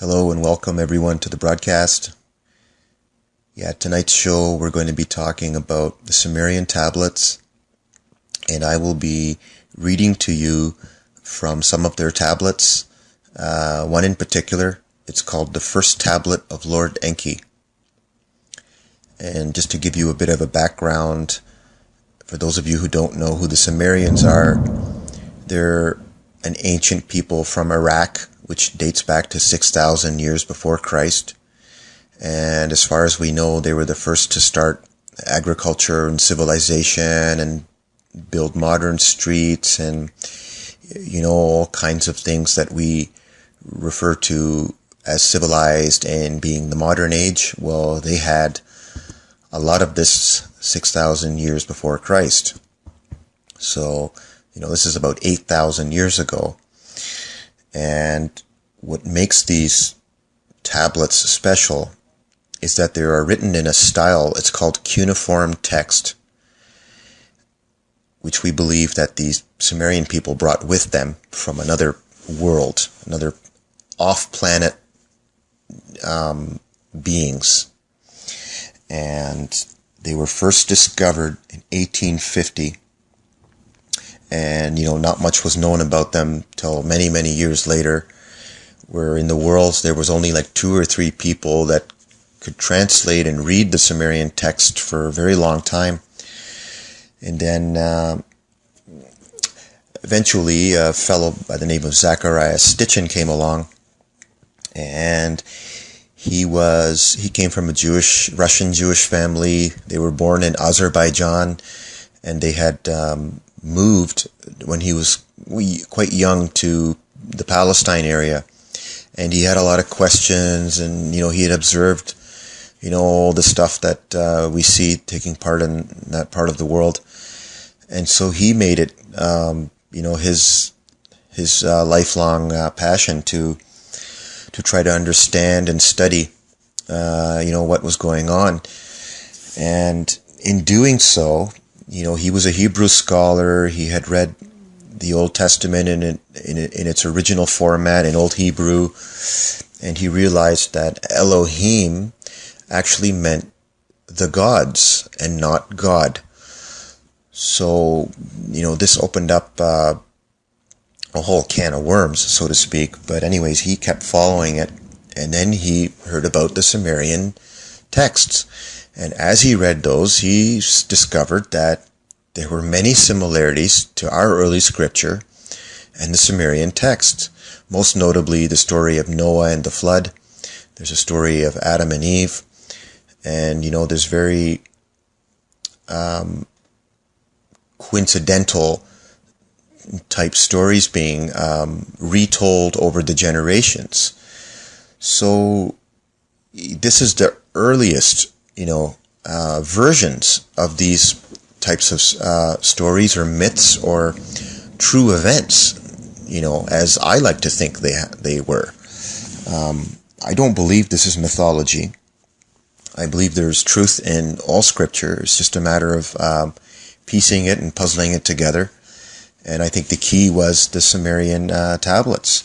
Hello and welcome everyone to the broadcast. Tonight's show we're going to be talking about the Sumerian tablets, and I will be reading to you from some of their tablets. One in particular, it's called the First Tablet of Lord Enki. And just to give you a bit of a background, for those of you who don't know who the Sumerians are, they're an ancient people from Iraq, which dates back to 6,000 years before Christ. And as far as we know, they were the first to start agriculture and civilization and build modern streets and, all kinds of things that we refer to as civilized and being the modern age. Well, they had a lot of this 6,000 years before Christ. So, this is about 8,000 years ago. And what makes these tablets special is that they are written in a style, it's called cuneiform text, which we believe that these Sumerian people brought with them from another world, another off-planet beings. And they were first discovered in 1850. And, not much was known about them till many, many years later, where in the world there was only like 2 or 3 people that could translate and read the Sumerian text for a very long time. And then eventually a fellow by the name of Zachariah Stitchin came along, and he came from a Russian Jewish family. They were born in Azerbaijan, and they had moved when he was quite young to the Palestine area. And he had a lot of questions, and, he had observed, all the stuff that we see taking part in that part of the world. And so he made it, his lifelong passion to try to understand and study, what was going on. And in doing so, he was a Hebrew scholar. He had read the Old Testament in its original format in Old Hebrew, and he realized that Elohim actually meant the gods and not God. So, this opened up a whole can of worms, so to speak. But anyways, he kept following it, and then he heard about the Sumerian texts. And as he read those, he discovered that there were many similarities to our early scripture and the Sumerian text. Most notably, the story of Noah and the flood. There's a story of Adam and Eve. And, there's very coincidental type stories being retold over the generations. So this is the earliest, versions of these types of stories or myths or true events, as I like to think they were. I don't believe this is mythology. I believe there's truth in all scripture. It's just a matter of piecing it and puzzling it together. And I think the key was the Sumerian tablets.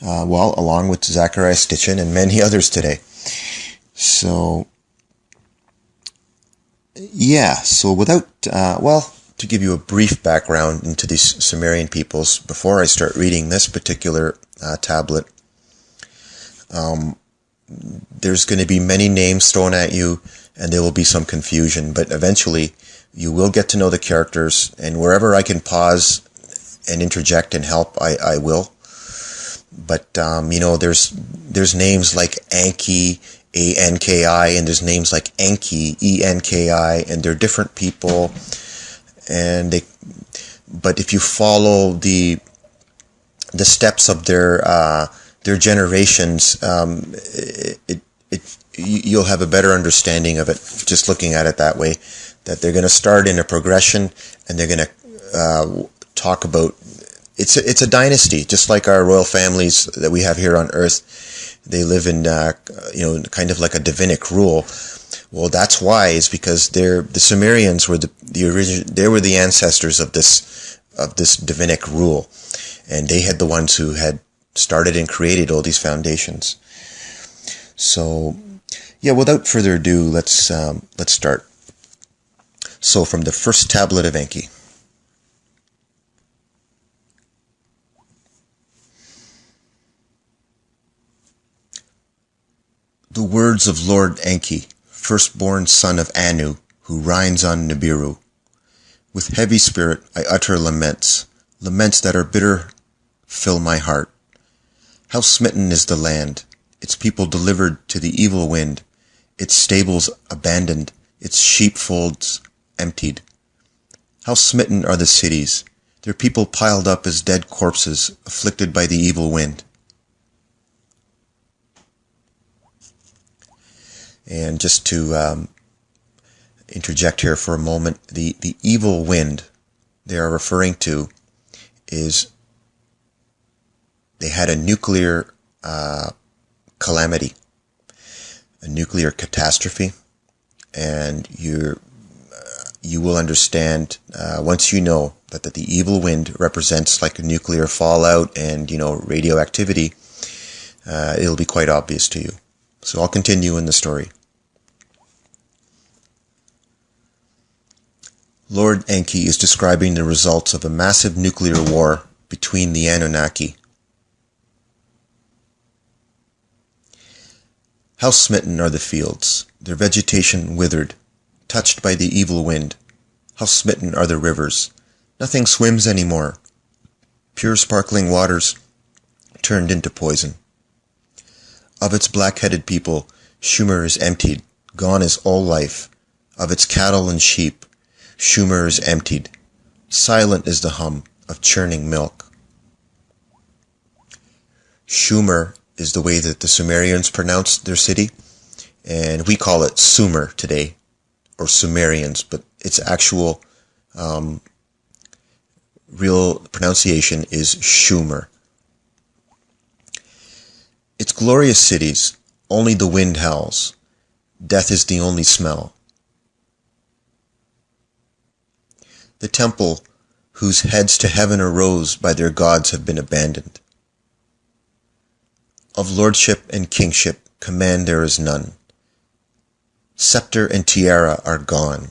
Along with Zachariah Stitchin and many others today. So to give you a brief background into these Sumerian peoples, before I start reading this particular tablet, there's going to be many names thrown at you, and there will be some confusion, but eventually you will get to know the characters, and wherever I can pause and interject and help, I will. But, there's names like Enki, A-N-K-I, and there's names like Enki, E-N-K-I, and they're different people. But if you follow the steps of their generations, you'll have a better understanding of it just looking at it that way. That they're going to start in a progression, and they're going to talk about. It's a dynasty, just like our royal families that we have here on Earth. They live in kind of like a divinic rule. Well, that's why, is because the Sumerians were the origin. They were the ancestors of this divinic rule, and they had the ones who had started and created all these foundations. So, yeah, without further ado, let's start. So, from the first tablet of Enki. The words of Lord Enki, firstborn son of Anu, who reigns on Nibiru. With heavy spirit I utter laments, laments that are bitter fill my heart. How smitten is the land, its people delivered to the evil wind, its stables abandoned, its sheepfolds emptied. How smitten are the cities, their people piled up as dead corpses, afflicted by the evil wind. And just to interject here for a moment, the evil wind they are referring to is they had a nuclear calamity, a nuclear catastrophe, and you will understand once you know that the evil wind represents like a nuclear fallout and radioactivity. It'll be quite obvious to you. So I'll continue in the story. Lord Enki is describing the results of a massive nuclear war between the Anunnaki. How smitten are the fields, their vegetation withered, touched by the evil wind. How smitten are the rivers. Nothing swims anymore. Pure sparkling waters turned into poison. Of its black-headed people, Sumer is emptied, gone is all life. Of its cattle and sheep, Sumer is emptied. Silent is the hum of churning milk. Sumer is the way that the Sumerians pronounced their city, and we call it Sumer today, or Sumerians, but its actual real pronunciation is Sumer. Its glorious cities, only the wind howls. Death is the only smell. The temple, whose heads to heaven arose by their gods, have been abandoned. Of lordship and kingship, command there is none. Scepter and tiara are gone.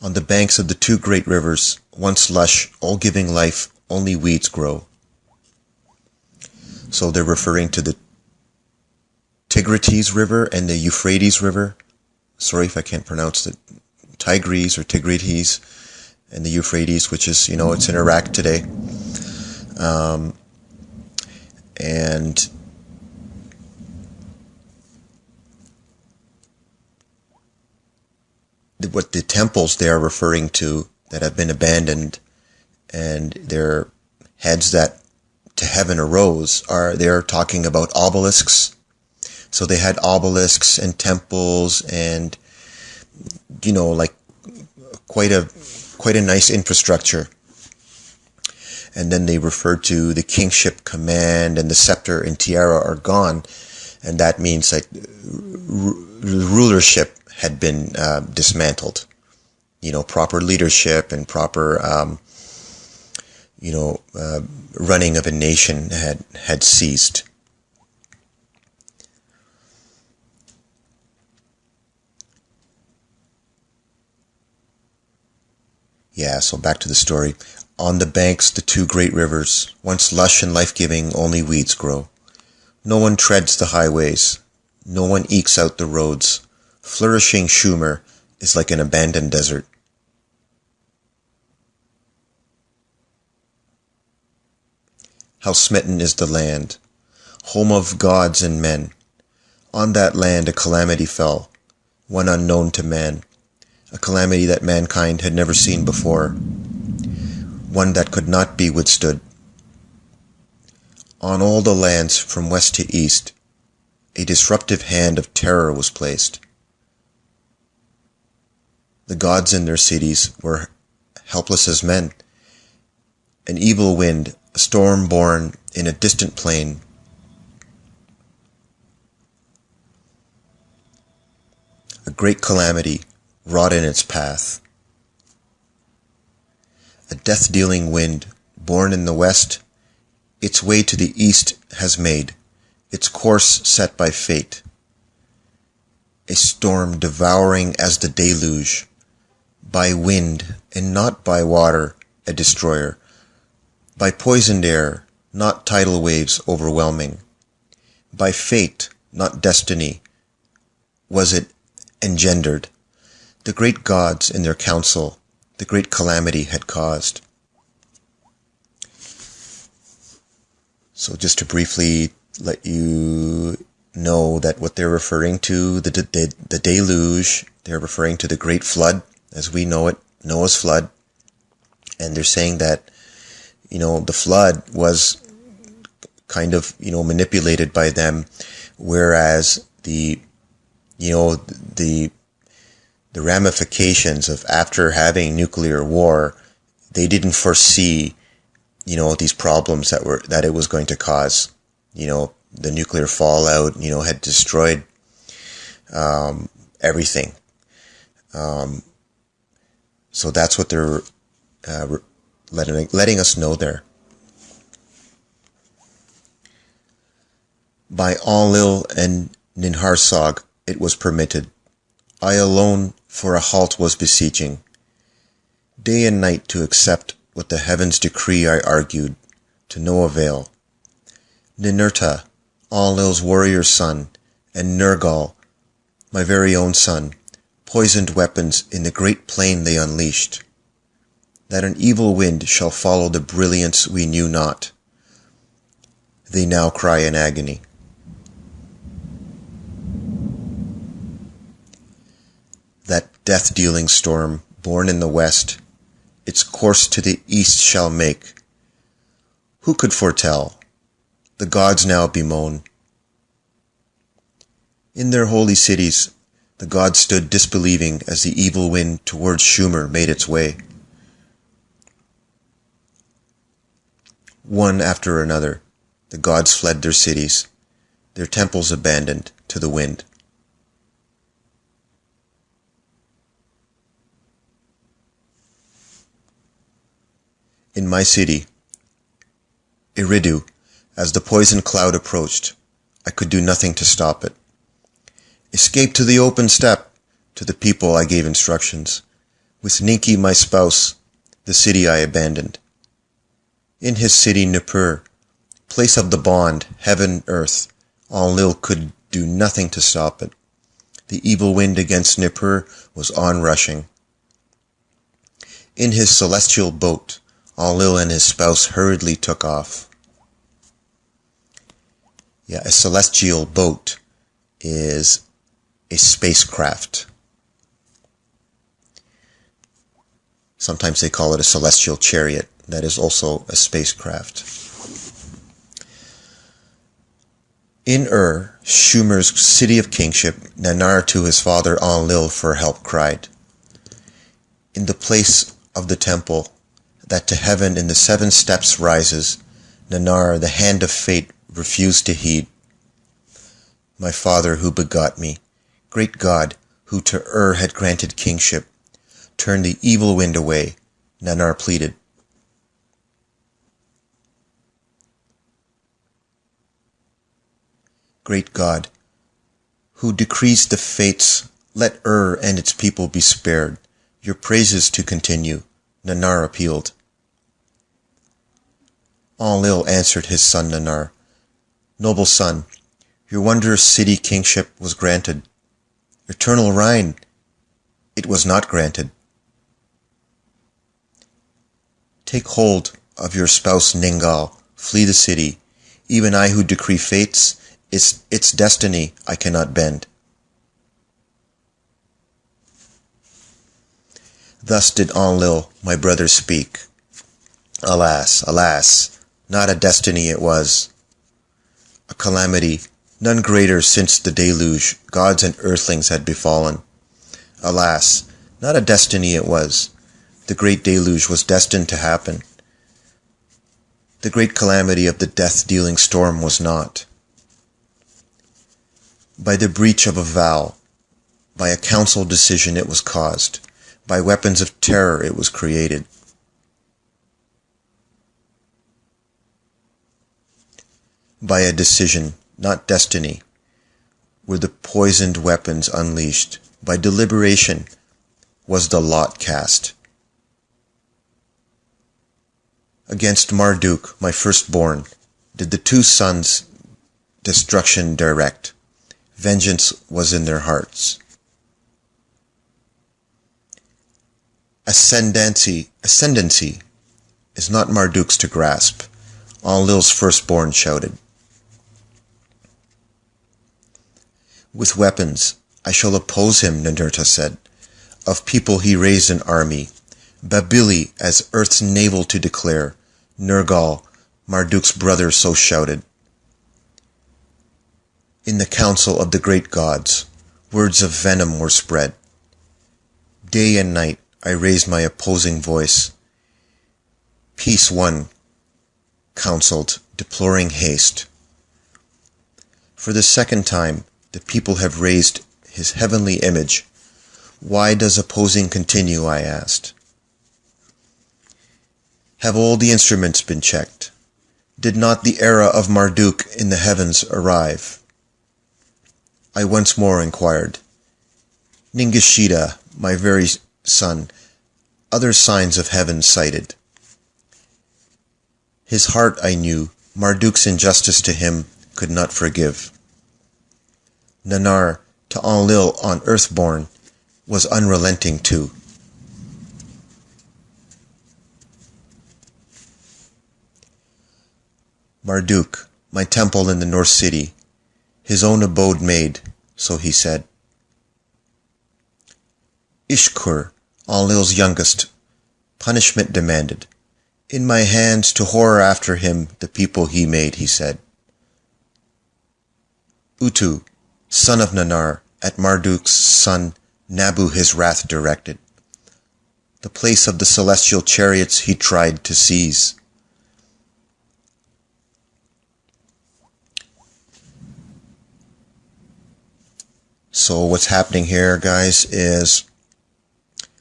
On the banks of the two great rivers, once lush, all giving life, only weeds grow. So they're referring to the Tigrites River and the Euphrates River. Sorry if I can't pronounce it. Tigris or Tigrites and the Euphrates, which is, it's in Iraq today. And what the temples they are referring to that have been abandoned and their heads that to heaven arose they're talking about obelisks. So they had obelisks and temples and like quite a nice infrastructure. And then they refer to the kingship command and the scepter and tiara are gone, and that means like rulership had been dismantled. Proper leadership and proper running of a nation had ceased. Yeah, so back to the story. On the banks, the two great rivers, once lush and life-giving, only weeds grow. No one treads the highways. No one ekes out the roads. Flourishing Sumer is like an abandoned desert. How smitten is the land, home of gods and men. On that land a calamity fell, one unknown to man. A calamity that mankind had never seen before, one that could not be withstood. On all the lands from west to east, a disruptive hand of terror was placed. The gods in their cities were helpless as men. An evil wind, a storm born in a distant plain. A great calamity wrought in its path. A death-dealing wind, born in the west, its way to the east has made, its course set by fate. A storm devouring as the deluge, by wind and not by water, a destroyer, by poisoned air, not tidal waves overwhelming, by fate, not destiny, was it engendered. The great gods in their council, the great calamity had caused. So just to briefly let you know that what they're referring to, the deluge, they're referring to the great flood, as we know it, Noah's flood. And they're saying that, the flood was kind of, manipulated by them, whereas the ramifications of after having nuclear war, they didn't foresee, these problems that it was going to cause. The nuclear fallout, had destroyed everything. So that's what they're letting us know there. By Enlil and Ninharsag it was permitted. I alone for a halt was beseeching. Day and night to accept what the heavens decree I argued, to no avail. Ninurta, Enlil's warrior son, and Nergal, my very own son, poisoned weapons in the great plain they unleashed. That an evil wind shall follow the brilliance we knew not, they now cry in agony. That death-dealing storm, born in the west, its course to the east shall make. Who could foretell? The gods now bemoan. In their holy cities, the gods stood disbelieving as the evil wind towards Sumer made its way. One after another, the gods fled their cities, their temples abandoned to the wind. In my city, Eridu, as the poison cloud approached, I could do nothing to stop it. Escape to the open steppe, to the people I gave instructions. With Ninki my spouse, the city I abandoned. In his city Nippur, place of the bond, heaven, earth, Enlil could do nothing to stop it. The evil wind against Nippur was onrushing. In his celestial boat, Enlil and his spouse hurriedly took off. Yeah, a celestial boat is a spacecraft. Sometimes they call it a celestial chariot. That is also a spacecraft. In Sumer's city of kingship, Nanar to his father Enlil for help cried. In the place of the temple, that to heaven in the 7 steps rises, Nanar, the hand of fate, refused to heed. My father who begot me, great God, who to had granted kingship, turn the evil wind away, Nanar pleaded. Great God, who decrees the fates, let and its people be spared, your praises to continue, Nanar appealed. Enlil answered his son Nanar, Noble son, your wondrous city kingship was granted. Eternal Rhine, it was not granted. Take hold of your spouse Ningal, flee the city. Even I who decree fates, its destiny I cannot bend. Thus did Enlil, my brother, speak. Alas, alas, not a destiny it was. A calamity, none greater since the deluge, gods and earthlings had befallen. Alas, not a destiny it was. The great deluge was destined to happen. The great calamity of the death-dealing storm was not. By the breach of a vow, by a council decision it was caused, by weapons of terror it was created. by a decision, not destiny, were the poisoned weapons unleashed. By deliberation was the lot cast. Against Marduk, my firstborn, did the two sons destruction direct. Vengeance was in their hearts. Ascendancy is not Marduk's to grasp, Enlil's firstborn shouted. With weapons I shall oppose him, Ninurta said. Of people he raised an army, Babili as earth's navel to declare, Nergal, Marduk's brother, so shouted. In the council of the great gods, words of venom were spread. Day and night I raised my opposing voice. Peace one, counseled, deploring haste. For the second time, the people have raised his heavenly image. Why does opposing continue, I asked. Have all the instruments been checked? Did not the era of Marduk in the heavens arrive? I once more inquired. Ningishita, my very son, other signs of heaven cited. His heart, I knew, Marduk's injustice to him could not forgive. Nanar, to Enlil on earth born, was unrelenting too. Marduk, my temple in the North City, his own abode made, so he said. Ishkur, Enlil's youngest, punishment demanded. In my hands to horror after him the people he made, he said. Utu, son of Nanar, at Marduk's son Nabu his wrath directed. The place of the celestial chariots he tried to seize. So what's happening here, guys, is,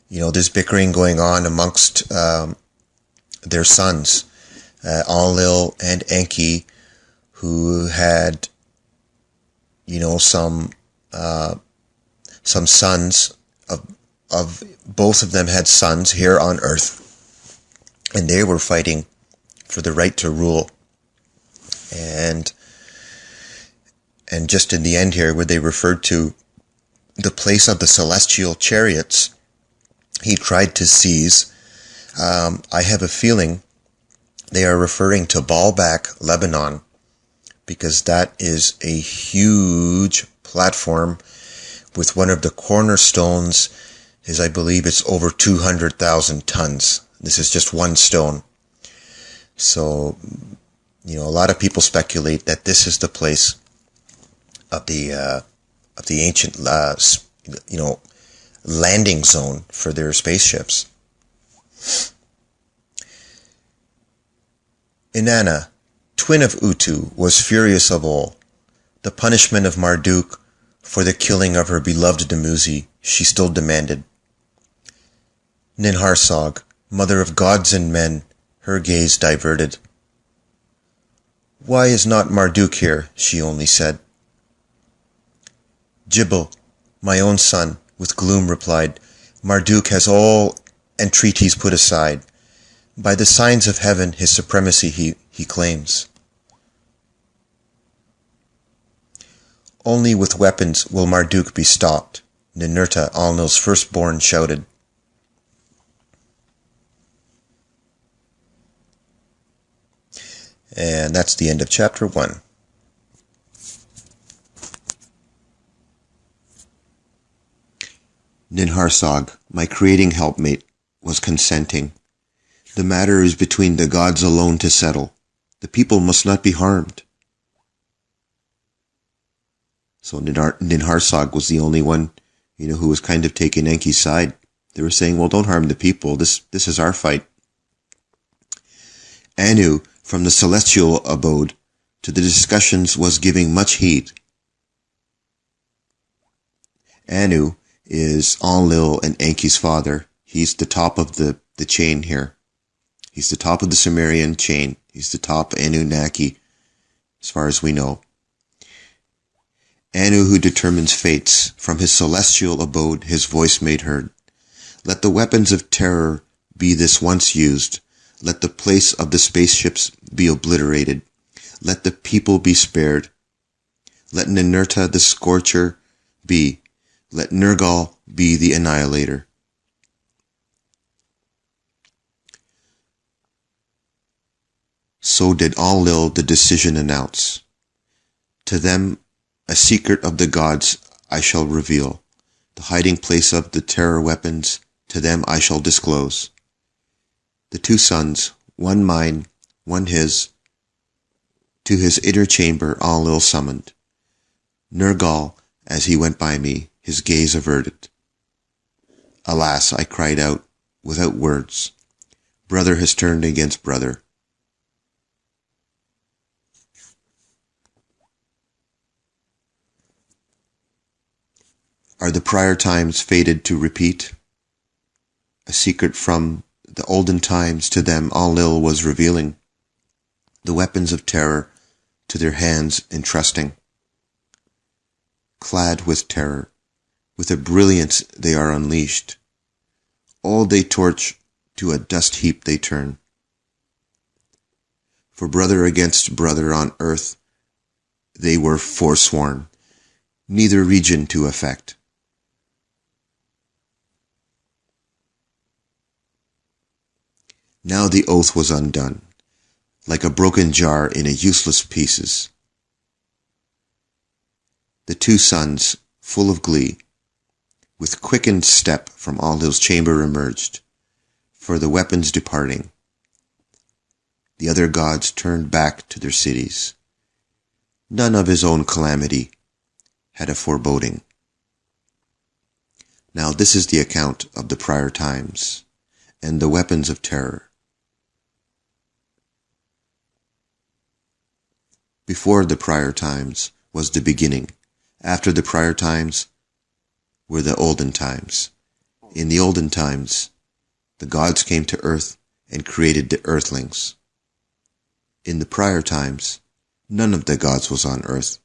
there's bickering going on amongst their sons, Enlil and Enki, who had, some sons of both of them had sons here on earth, and they were fighting for the right to rule. And just in the end here, where they referred to the place of the celestial chariots he tried to seize, I have a feeling they are referring to Baalbek, Lebanon, because that is a huge platform with one of the cornerstones is, I believe it's over 200,000 tons. This is just one stone. So, a lot of people speculate that this is the place of the ancient, landing zone for their spaceships. Inanna, twin of Utu, was furious of all. The punishment of Marduk for the killing of her beloved Dumuzi she still demanded. Ninharsog, mother of gods and men, her gaze diverted. Why is not Marduk here? She only said. Jibble, my own son, with gloom replied, Marduk has all entreaties put aside. By the signs of heaven his supremacy he claims. Only with weapons will Marduk be stopped, Ninurta, Enlil's firstborn, shouted. And that's the end of chapter 1. Ninharsog, my creating helpmate, was consenting. The matter is between the gods alone to settle. The people must not be harmed. So Ninharsog was the only one, who was kind of taking Enki's side. They were saying, well, don't harm the people. This is our fight. Anu, from the celestial abode, to the discussions was giving much heed. Anu is Enlil and Enki's father. He's the top of the chain here. He's the top of the Sumerian chain. He's the top Anunnaki. as far as we know. Anu, who determines fates, from his celestial abode his voice made heard. Let the weapons of terror be this once used. Let the place of the spaceships be obliterated. Let the people be spared. Let Ninurta the Scorcher be. Let Nergal be the Annihilator. So did Enlil the decision announce. To them a secret of the gods I shall reveal. The hiding place of the terror weapons, to them I shall disclose. The two sons, one mine, one his, to his inner chamber Enlil summoned. Nergal, as he went by me, his gaze averted. Alas, I cried out, without words. Brother has turned against brother. Are the prior times fated to repeat? A secret from the olden times to them Enlil was revealing, the weapons of terror to their hands entrusting. Clad with terror, with a brilliance they are unleashed. All they torch to a dust heap they turn. For brother against brother on earth they were forsworn, neither region to affect. Now the oath was undone, like a broken jar in a useless pieces. The two sons, full of glee, with quickened step from Enlil's chamber emerged, for the weapons departing. The other gods turned back to their cities. None of his own calamity had a foreboding. Now this is the account of the prior times, and the weapons of terror. Before the prior times was the beginning. After the prior times were the olden times. In the olden times, the gods came to earth and created the earthlings. In the prior times, none of the gods was on earth,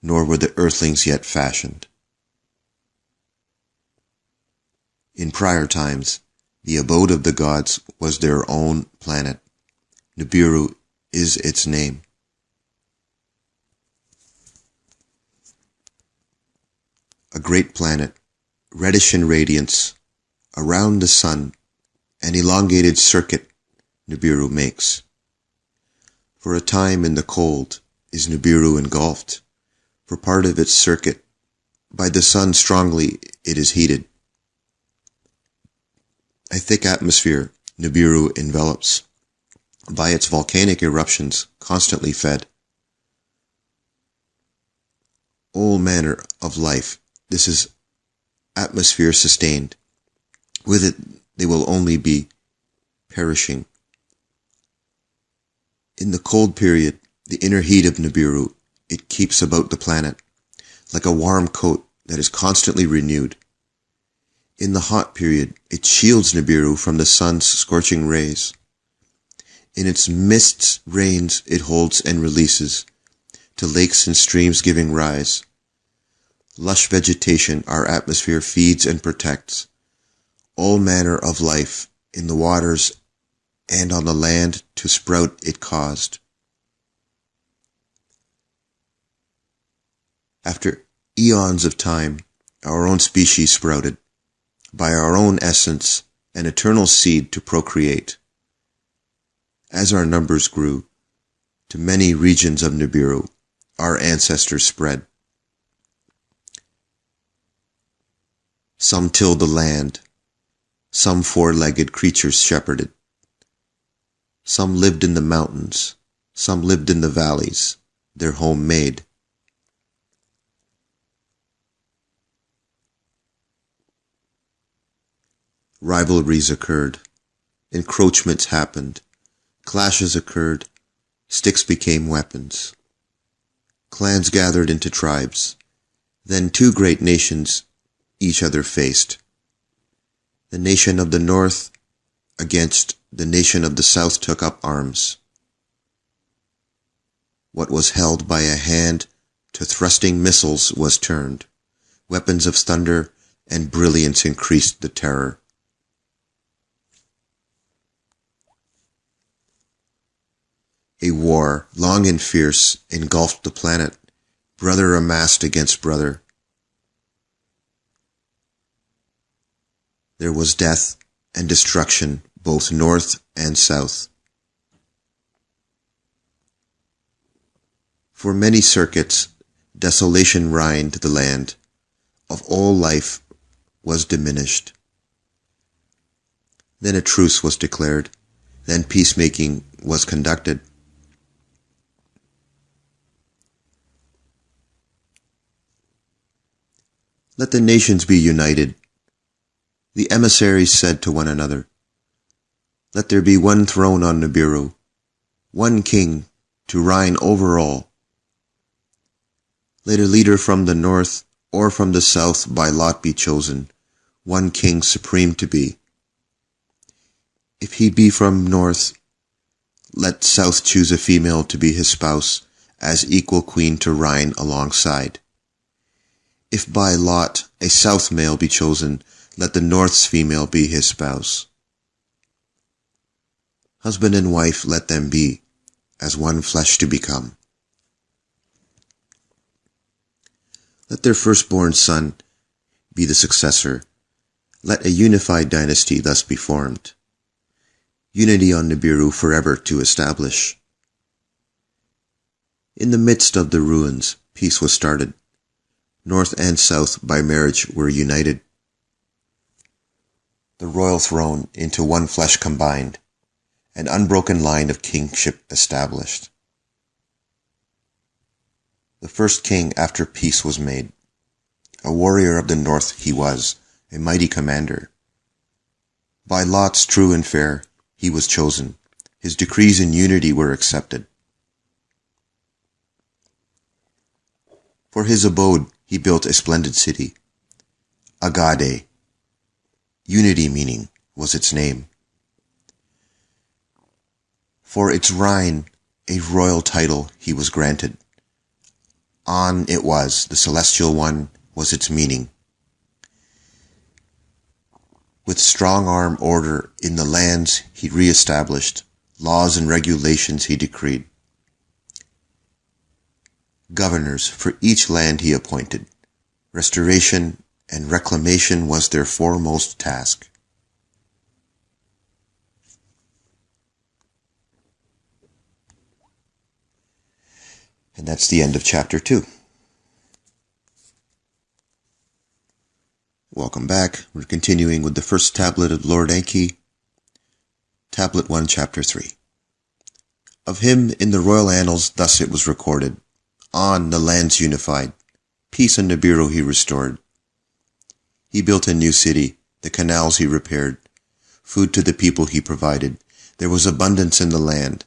nor were the earthlings yet fashioned. In prior times, the abode of the gods was their own planet. Nibiru is its name. A great planet, reddish in radiance, around the sun, an elongated circuit Nibiru makes. For a time in the cold is Nibiru engulfed. For part of its circuit, by the sun strongly it is heated. A thick atmosphere Nibiru envelops, by its volcanic eruptions constantly fed. All manner of life, this is atmosphere sustained. With it they will only be perishing. In the cold period, the inner heat of Nibiru, it keeps about the planet, like a warm coat that is constantly renewed. In the hot period, it shields Nibiru from the sun's scorching rays. In its mists, rains, it holds and releases, to lakes and streams giving rise. Lush vegetation our atmosphere feeds and protects. All manner of life in the waters and on the land to sprout it caused. After eons of time, our own species sprouted, by our own essence, an eternal seed to procreate. As our numbers grew, to many regions of Nibiru, our ancestors spread. Some tilled the land, some four-legged creatures shepherded. Some lived in the mountains, some lived in the valleys, their home made. Rivalries occurred, encroachments happened, clashes occurred, sticks became weapons. Clans gathered into tribes, then two great nations each other faced. The nation of the north against the nation of the south took up arms. what was held by a hand to thrusting missiles was turned. Weapons of thunder and brilliance increased the terror. A war, long and fierce, engulfed the planet, brother amassed against brother. There was death and destruction, both north and south. For many circuits, desolation reigned the land. Of all life was diminished. Then a truce was declared. Then peacemaking was conducted. Let the nations be united. The emissaries said to one another, let there be one throne on Nibiru, one king to reign over all. Let a leader from the north or from the south by lot be chosen, one king supreme to be. If he be from north, let south choose a female to be his spouse, as equal queen to reign alongside. If by lot a south male be chosen, let the north's female be his spouse. Husband and wife let them be, as one flesh to become. Let their firstborn son be the successor. Let a unified dynasty thus be formed. Unity on Nibiru forever to establish. In the midst of the ruins, peace was started. North and south by marriage were united. The royal throne into one flesh combined, an unbroken line of kingship established. The first king after peace was made. A warrior of the north he was, a mighty commander. By lots true and fair he was chosen. His decrees in unity were accepted. For his abode he built a splendid city, Agade. Unity meaning was its name. For its reign, a royal title he was granted. On it was, the celestial one was its meaning. With strong arm order in the lands he re-established, laws and regulations he decreed. Governors for each land he appointed. Restoration and reclamation was their foremost task. And that's the end of chapter 2. Welcome back. We're continuing with the first tablet of Lord Enki, Tablet 1, Chapter 3. Of him in the royal annals thus it was recorded, on the lands unified, peace in Nibiru he restored. He built a new city, the canals he repaired, food to the people he provided. There was abundance in the land.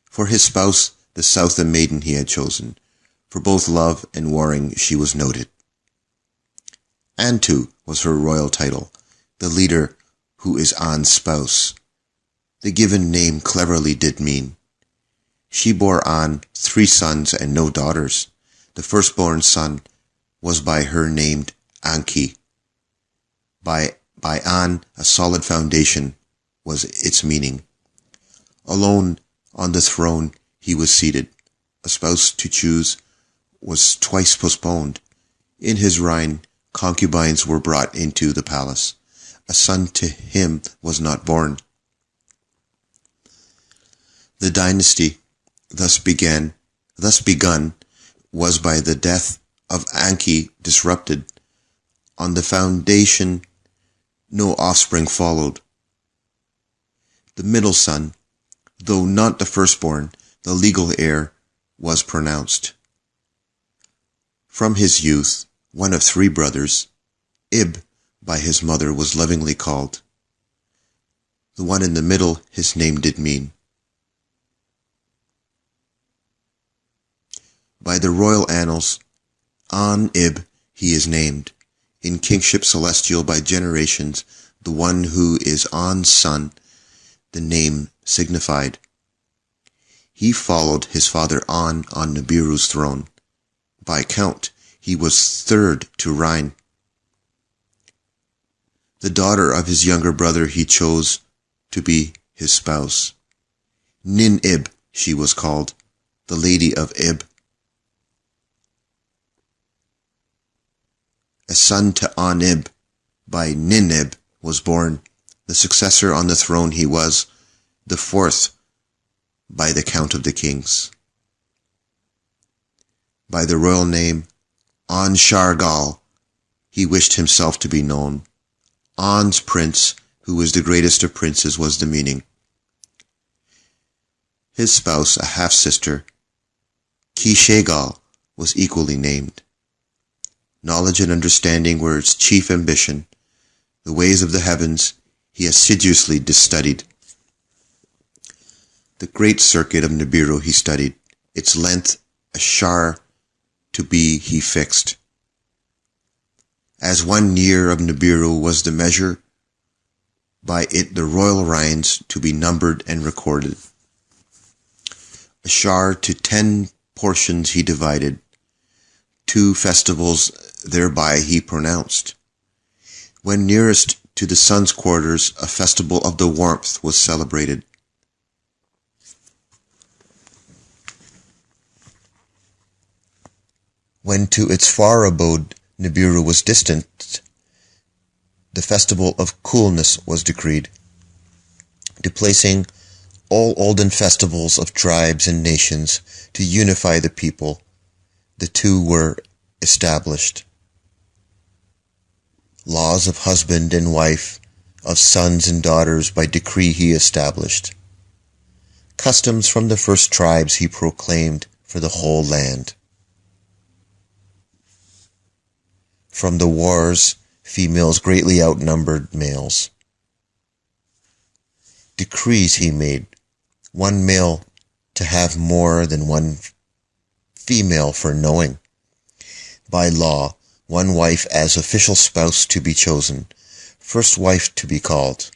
For his spouse, the south a maiden he had chosen. For both love and warring she was noted. Antu was her royal title, the leader who is An's spouse. The given name cleverly did mean. She bore An 3 sons and no daughters. The firstborn son was by her named Enki. By An a solid foundation was its meaning. Alone on the throne he was seated. A spouse to choose was twice postponed. In his reign, concubines were brought into the palace. A son to him was not born. The dynasty thus begun was by the death of Enki disrupted. On the foundation, no offspring followed. The middle son, though not the firstborn, the legal heir, was pronounced. From his youth, one of 3 brothers, Ib by his mother was lovingly called. The one in the middle his name did mean. By the royal annals, An-Ib he is named. In kingship celestial by generations, the one who is An's son, the name signified. he followed his father on Nibiru's throne. By count, he was third to reign. The daughter of his younger brother he chose to be his spouse. Nin-Ib she was called, the Lady of Ib. A son to An-Ib by Nin-Ib was born. The successor on the throne he was, the fourth by the count of the kings. By the royal name An-Shargal he wished himself to be known. An's prince, who was the greatest of princes, was the meaning. His spouse, a half-sister, Ki-Shagal, was equally named. Knowledge and understanding were its chief ambition. The ways of the heavens he assiduously studied. The great circuit of Nibiru he studied. Its length, a shar to be he fixed. As 1 year of Nibiru was the measure, by it the royal reigns to be numbered and recorded. A shar to 10 portions he divided. 2 festivals thereby he pronounced. When nearest to the sun's quarters, a festival of the warmth was celebrated. When to its far abode Nibiru was distant, the festival of coolness was decreed. Displacing all olden festivals of tribes and nations to unify the people, the two were established. Laws of husband and wife, of sons and daughters by decree he established. Customs from the first tribes he proclaimed for the whole land. From the wars, females greatly outnumbered males. Decrees he made, 1 male to have more than 1 female for knowing. By law, 1 wife as official spouse to be chosen, first wife to be called.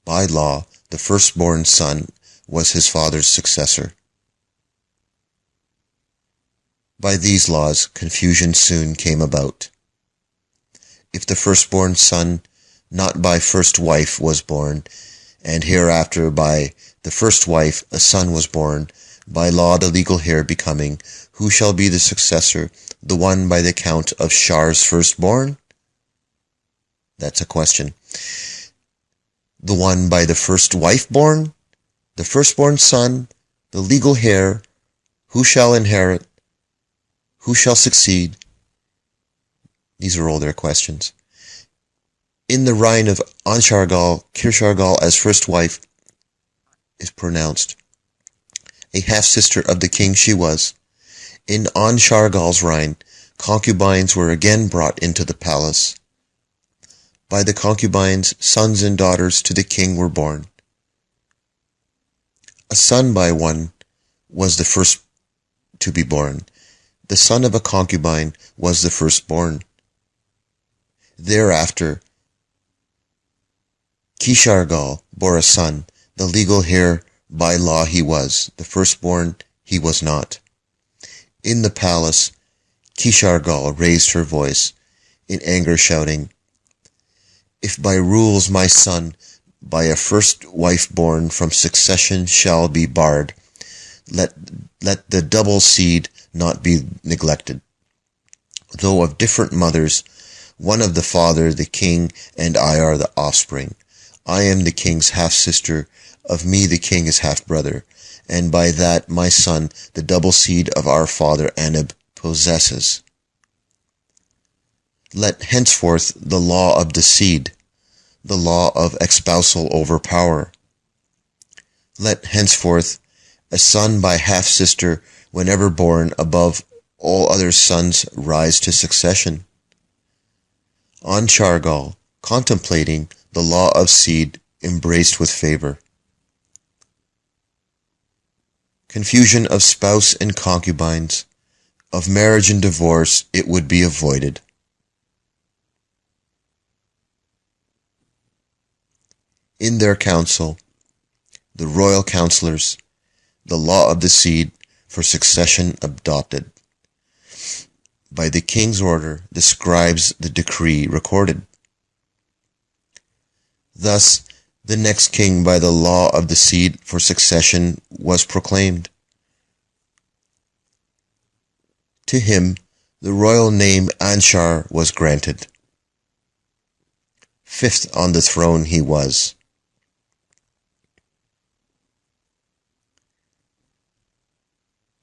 By law, the firstborn son was his father's successor. By these laws, confusion soon came about. If the firstborn son not by first wife was born, and hereafter by the first wife a son was born, by law the legal heir becoming, who shall be the successor, the one by the count of Shar's firstborn? That's a question. The one by the first wife born? The firstborn son, the legal heir, who shall inherit? Who shall succeed? These are all their questions. In the reign of An-Shargal, Kir-Shargal as first wife is pronounced. A half-sister of the king she was. In An-Shargal's reign, concubines were again brought into the palace. By the concubines, sons and daughters to the king were born. A son by one was the first to be born. The son of a concubine was the firstborn. Thereafter, Ki-Shargal bore a son, the legal heir by law he was, the firstborn he was not. In the palace, Ki-Shargal raised her voice, in anger shouting, "If by rules my son, by a first wife born from succession shall be barred, let the double seed not be neglected. Though of different mothers, one of the father, the king, and I are the offspring. I am the king's half-sister, of me the king is half-brother, and by that my son, the double seed of our father Anib, possesses. Let henceforth the law of the seed, the law of espousal overpower. Let henceforth a son by half-sister, whenever born, above all other sons rise to succession." An-Shargal, contemplating the law of seed, embraced with favor. Confusion of spouse and concubines, of marriage and divorce, it would be avoided. In their council, the royal counselors, the law of the seed for succession adopted. By the king's order, the scribes the decree recorded. Thus, the next king by the law of the seed for succession was proclaimed. To him, the royal name Anshar was granted. Fifth on the throne he was.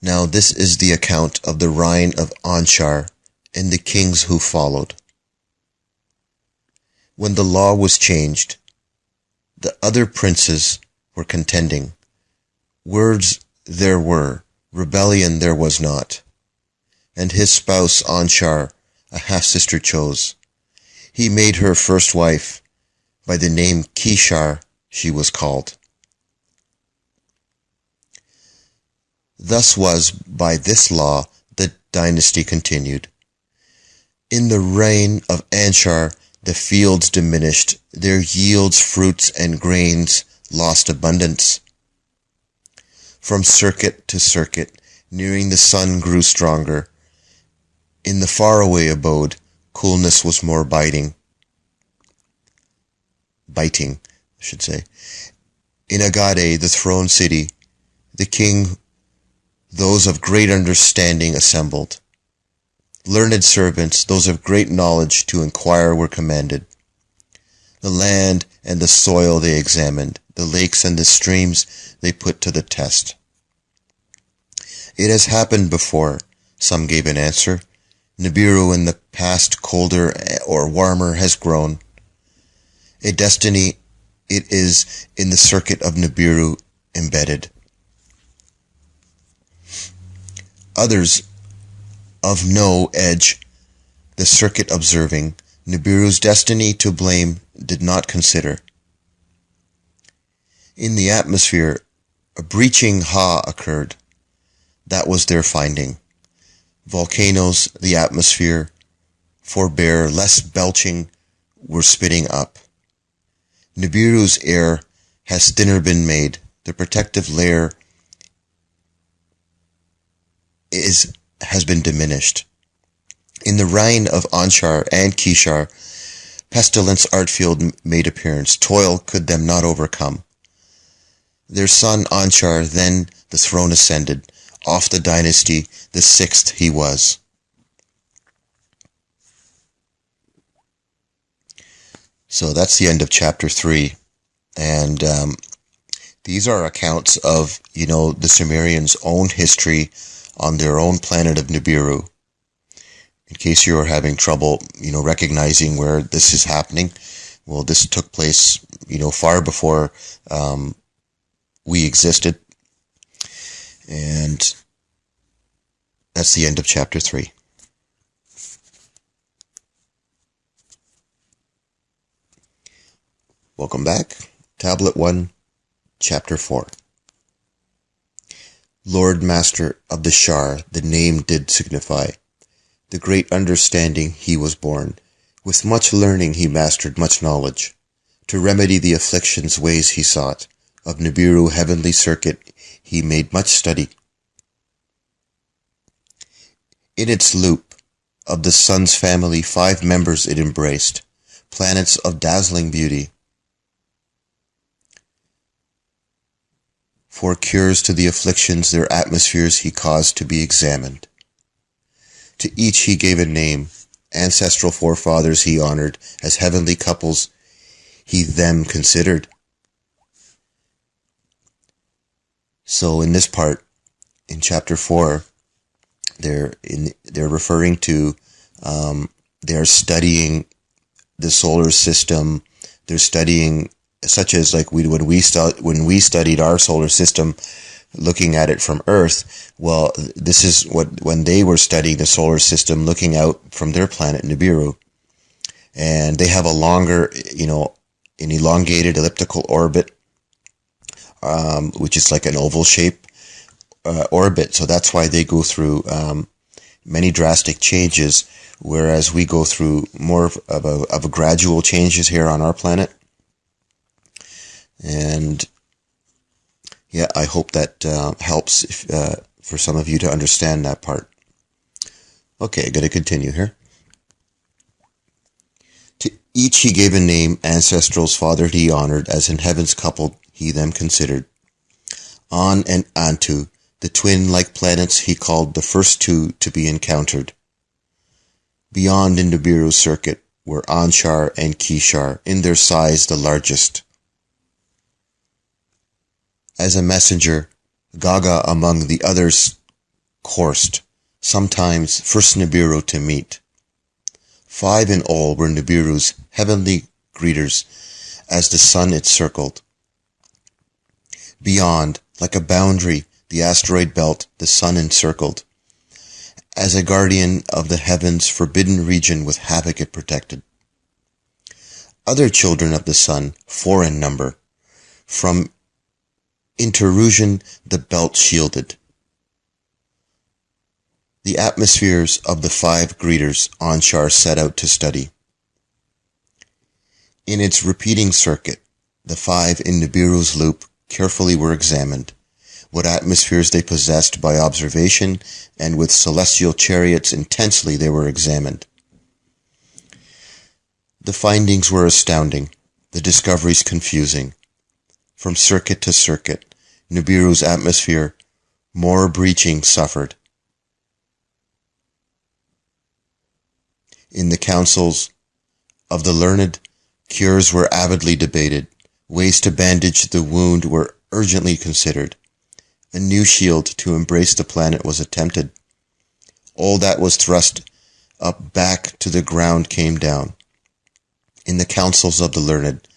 Now this is the account of the reign of Anshar and the kings who followed. When the law was changed, the other princes were contending. Words there were, rebellion there was not. And his spouse Anshar, a half-sister, chose. He made her first wife. By the name Kishar she was called. Thus was by this law the dynasty continued. In the reign of Anshar, the fields diminished, their yields, fruits, and grains lost abundance. From circuit to circuit, nearing the sun grew stronger. In the faraway abode, coolness was more biting, I should say. In Agade, the throne city, the king, those of great understanding assembled. Learned servants, those of great knowledge, to inquire were commanded. The land and the soil they examined, the lakes and the streams they put to the test. It has happened before, some gave an answer. Nibiru in the past colder or warmer has grown. A destiny it is in the circuit of Nibiru embedded. Others of no edge, the circuit observing, Nibiru's destiny to blame did not consider. In the atmosphere, a breaching Ha occurred. That was their finding. Volcanoes, the atmosphere, forbear, less belching, were spitting up. Nibiru's air has thinner been made. The protective layer has been diminished. In the reign of Anshar and Kishar, pestilence Artfield made appearance. Toil could them not overcome. Their son Anshar then the throne ascended. Off the dynasty, the sixth he was. So that's the end of chapter 3. And these are accounts of, the Sumerians' own history on their own planet of Nibiru. In case you're having trouble, recognizing where this is happening, well, this took place, far before we existed. And that's the end of chapter 3. Welcome back. Tablet 1, Chapter 4. Lord Master of the Shar, the name did signify. The great understanding he was born. With much learning he mastered much knowledge. To remedy the afflictions ways he sought. Of Nibiru heavenly circuit he made much study. In its loop, of the sun's family 5 members it embraced. Planets of dazzling beauty. For cures to the afflictions their atmospheres he caused to be examined. To each he gave a name. Ancestral forefathers he honored. As heavenly couples he them considered. So in this part, in chapter 4, they're referring to, they're studying the solar system. They're studying, such as like when we studied our solar system, looking at it from Earth. Well, this is when they were studying the solar system, looking out from their planet Nibiru, and they have a longer, an elongated elliptical orbit, which is like an oval shape orbit. So that's why they go through many drastic changes, whereas we go through more of a gradual changes here on our planet. And Yeah, I hope that helps for some of you to understand that part. Okay, I'm going to continue here. To each he gave a name, ancestral's father he honored, as in heaven's coupled he them considered. An and Antu, the twin-like planets he called the first two to be encountered. Beyond in Nibiru's circuit were Anshar and Kishar, in their size the largest. As a messenger, Gaga among the others coursed, sometimes first Nibiru to meet. 5 in all were Nibiru's heavenly greeters, as the sun it circled. Beyond, like a boundary, the asteroid belt the sun encircled. As a guardian of the heavens' forbidden region with havoc it protected. Other children of the sun, 4 in number, from intrusion the belt shielded. The atmospheres of the 5 greeters Anshar set out to study. In its repeating circuit, the 5 in Nibiru's loop carefully were examined, what atmospheres they possessed by observation, and with celestial chariots intensely they were examined. The findings were astounding, the discoveries confusing. From circuit to circuit, Nibiru's atmosphere more breaching suffered. In the councils of the learned, cures were avidly debated, ways to bandage the wound were urgently considered. A new shield to embrace the planet was attempted. All that was thrust up back to the ground came down. In the councils of the learned,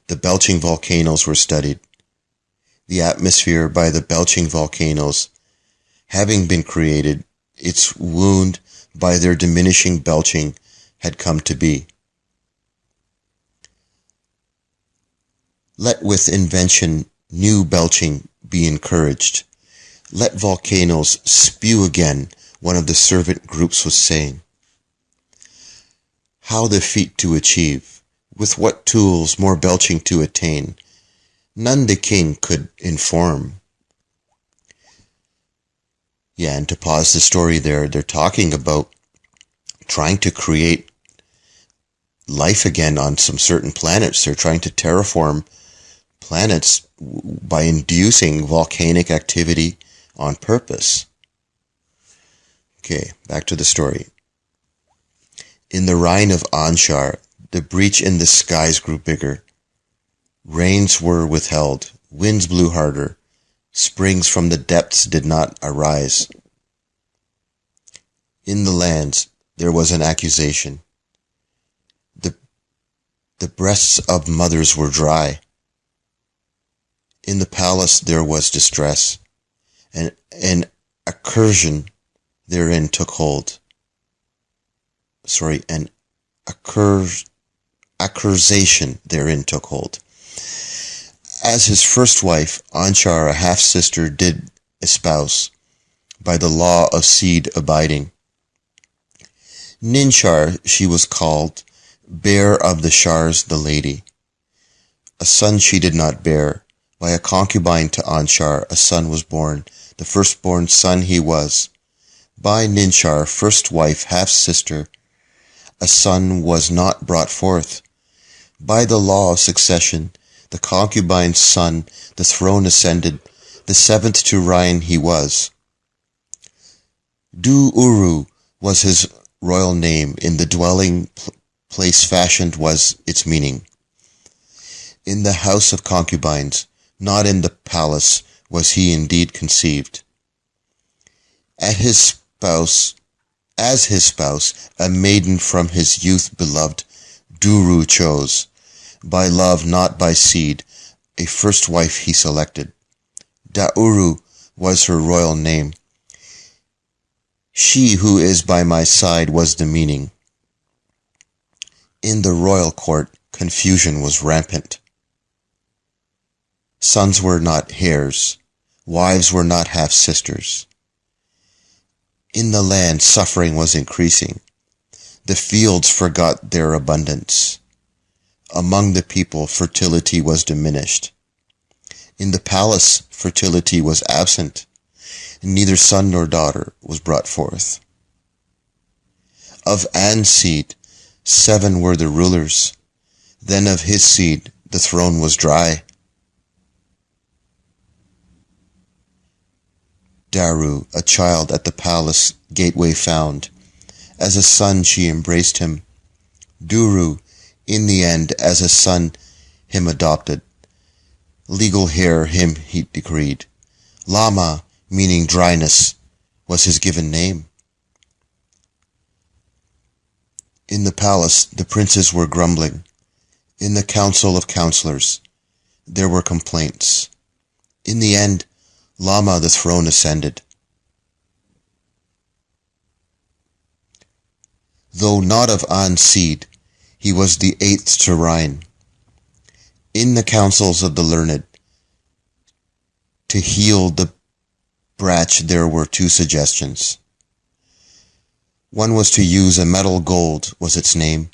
the belching volcanoes were studied. The atmosphere by the belching volcanoes, having been created, its wound by their diminishing belching had come to be. Let with invention new belching be encouraged. Let volcanoes spew again, one of the servant groups was saying. How the feat to achieve, with what tools more belching to attain, none the king could inform. Yeah, and to pause the story there, they're talking about trying to create life again on some certain planets. They're trying to terraform planets by inducing volcanic activity on purpose. Okay, back to the story. In the Rhine of Anshar, the breach in the skies grew bigger. Rains were withheld, winds blew harder, springs from the depths did not arise. In the lands there was an accusation. The breasts of mothers were dry. In the palace there was distress, and an accusation therein took hold. An accusation therein took hold. As his first wife, Anshar, a half-sister, did espouse, by the law of seed abiding. Ninshar she was called, bear of the Shars the lady. A son she did not bear. By a concubine to Anshar a son was born, the firstborn son he was. By Ninshar, first wife, half-sister, a son was not brought forth. By the law of succession, the concubine's son, the throne ascended, the 7th to Ryan he was. Du-Uru was his royal name, in the dwelling place fashioned was its meaning. In the house of concubines, not in the palace, was he indeed conceived. As his spouse, a maiden from his youth beloved, Duru chose. By love, not by seed, a first wife he selected. Dauru was her royal name. She who is by my side was the meaning. In the royal court, confusion was rampant. Sons were not heirs, wives were not half-sisters. In the land, suffering was increasing. The fields forgot their abundance. Among the people, fertility was diminished. In the palace fertility was absent, and neither son nor daughter was brought forth. Of An's seed 7 were the rulers, then of his seed the throne was dry. Daru, a child at the palace gateway found, as a son she embraced him. Duru, in the end, as a son him adopted. Legal hair him he decreed. Lama, meaning dryness, was his given name. In the palace the princes were grumbling. In the council of counselors there were complaints. In the end, Lama the throne ascended. Though not of An's seed, he was the 8th to reign. In the councils of the learned, to heal the brach there were 2 suggestions. One was to use a metal gold, was its name.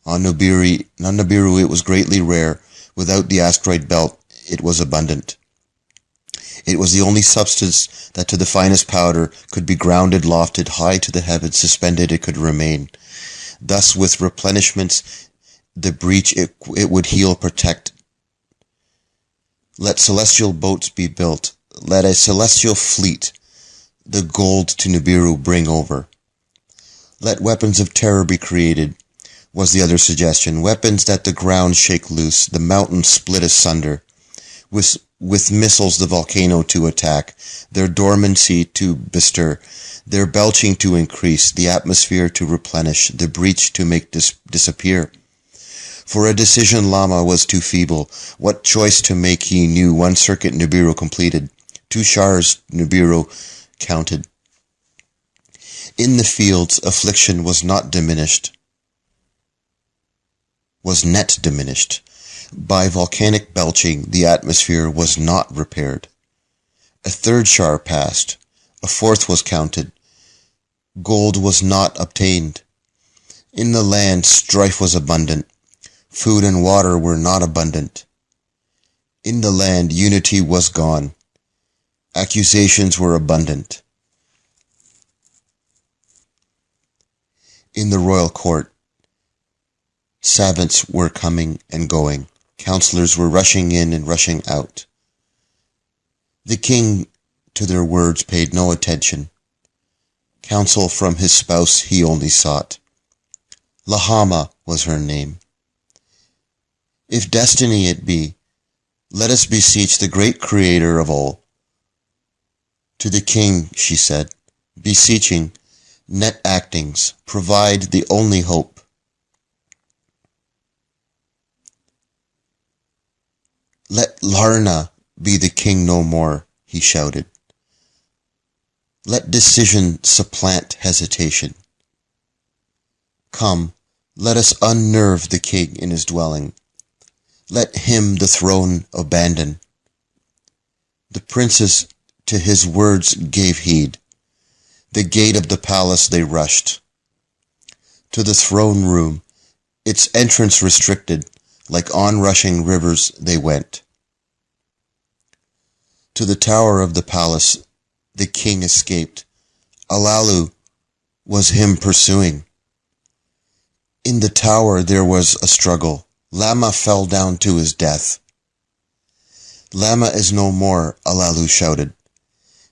On Nibiru it was greatly rare. Without the asteroid belt it was abundant. It was the only substance that to the finest powder could be grounded, lofted, high to the heavens, suspended it could remain. Thus with replenishments the breach it would heal, protect. Let celestial boats be built. Let a celestial fleet the gold to Nibiru bring over. Let weapons of terror be created, was the other suggestion. Weapons that the ground shake loose, the mountains split asunder. With missiles the volcano to attack, their dormancy to bestir, their belching to increase, the atmosphere to replenish, the breach to make disappear. For a decision Lama was too feeble. What choice to make he knew. 1 circuit Nibiru completed. 2 shars Nibiru counted. In the fields affliction was not diminished, was net diminished. By volcanic belching the atmosphere was not repaired. A 3rd shar passed. A 4th was counted. Gold was not obtained. In the land strife was abundant. Food and water were not abundant. In the land unity was gone. Accusations were abundant. In the royal court savants were coming and going. Counselors were rushing in and rushing out. The king to their words paid no attention. Counsel from his spouse he only sought. Lahama was her name. If destiny it be, let us beseech the great creator of all. To the king, she said, beseeching, net actings, provide the only hope. Let Larna be the king no more, he shouted. Let decision supplant hesitation. Come, let us unnerve the king in his dwelling. Let him the throne abandon. The princes to his words gave heed. The gate of the palace they rushed. To the throne room, its entrance restricted, like onrushing rivers they went. To the tower of the palace the king escaped. Alalu was him pursuing. In the tower there was a struggle. Lama fell down to his death. Lama is no more, Alalu shouted.